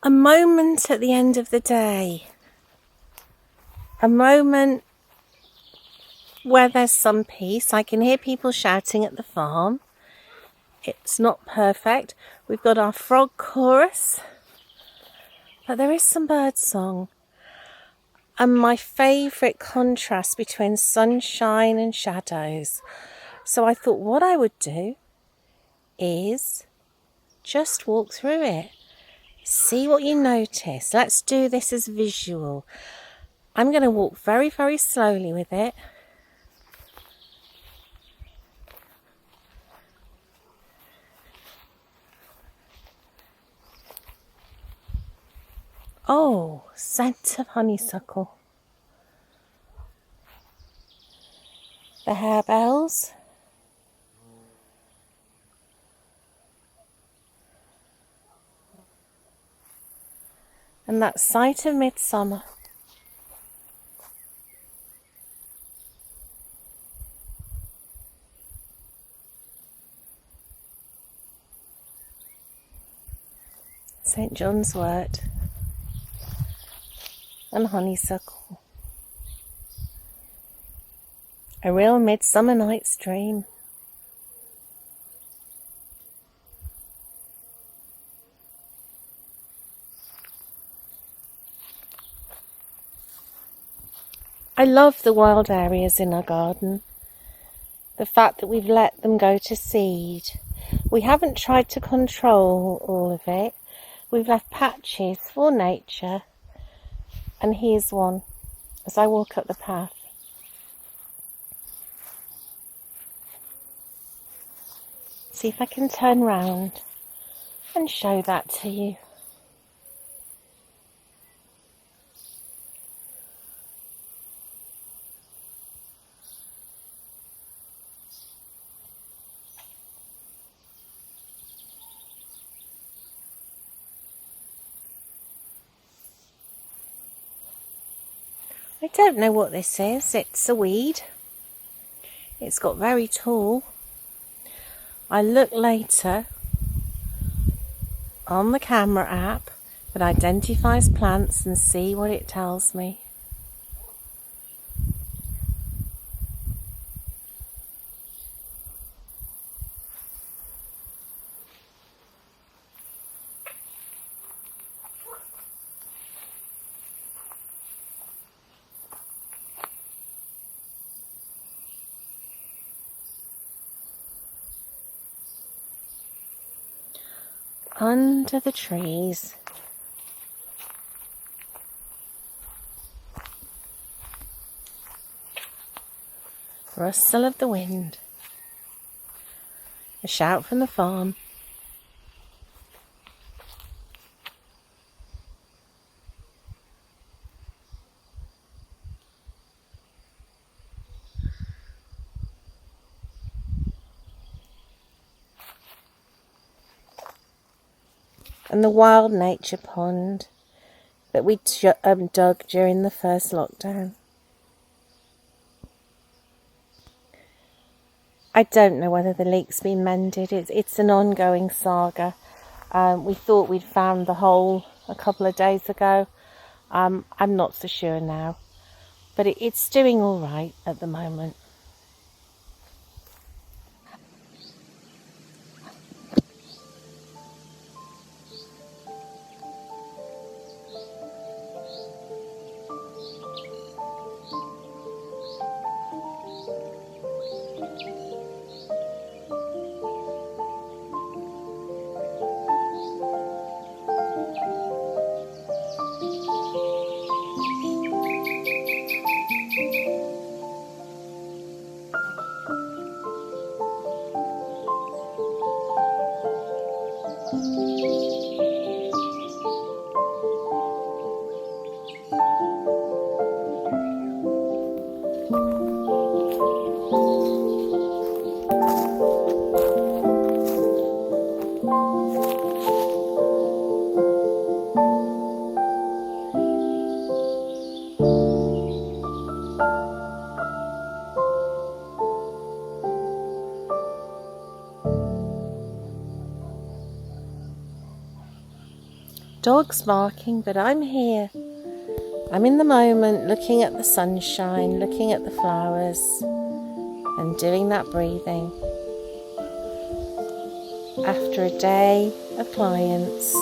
A moment at the end of the day. A moment where there's some peace. I can hear people shouting at the farm. It's not perfect. We've got our frog chorus, but there is some bird song. And my favourite contrast between sunshine and shadows. So I thought what I would do is just walk through it. See what you notice. Let's do this as visual. I'm going to walk very, very slowly with it. Oh, scent of honeysuckle. The harebells. And that sight of midsummer. St. John's wort and honeysuckle. A real midsummer night's dream. I love the wild areas in our garden. The fact that we've let them go to seed. We haven't tried to control all of it. We've left patches for nature. And here's one as I walk up the path. See if I can turn round and show that to you. I don't know what this is. It's a weed. It's got very tall. I look later on the camera app that identifies plants and see what it tells me. Under the trees. Rustle of the wind. A shout from the farm. And the wild nature pond that we dug during the first lockdown. I don't know whether the leak's been mended. It's an ongoing saga. We thought we'd found the hole a couple of days ago. I'm not so sure now. But it's doing all right at the moment. Dog's barking, but I'm here. I'm in the moment, looking at the sunshine, looking at the flowers, and doing that breathing. After a day of clients,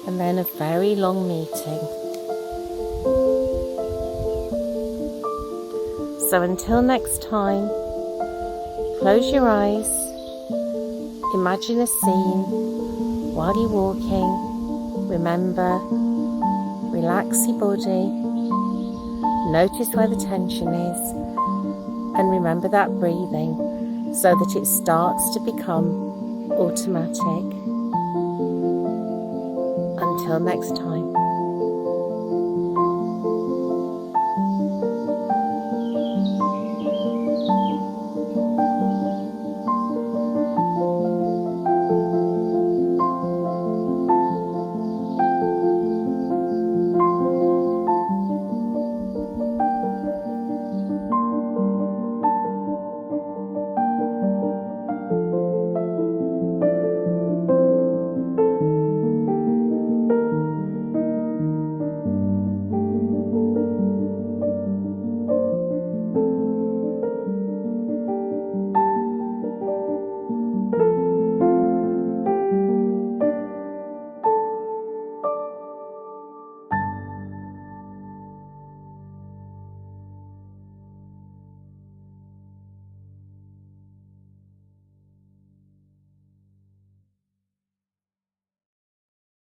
and then a very long meeting. So until next time, close your eyes, imagine a scene while you're walking. Remember, relax your body, notice where the tension is, and remember that breathing so that it starts to become automatic. Until next time.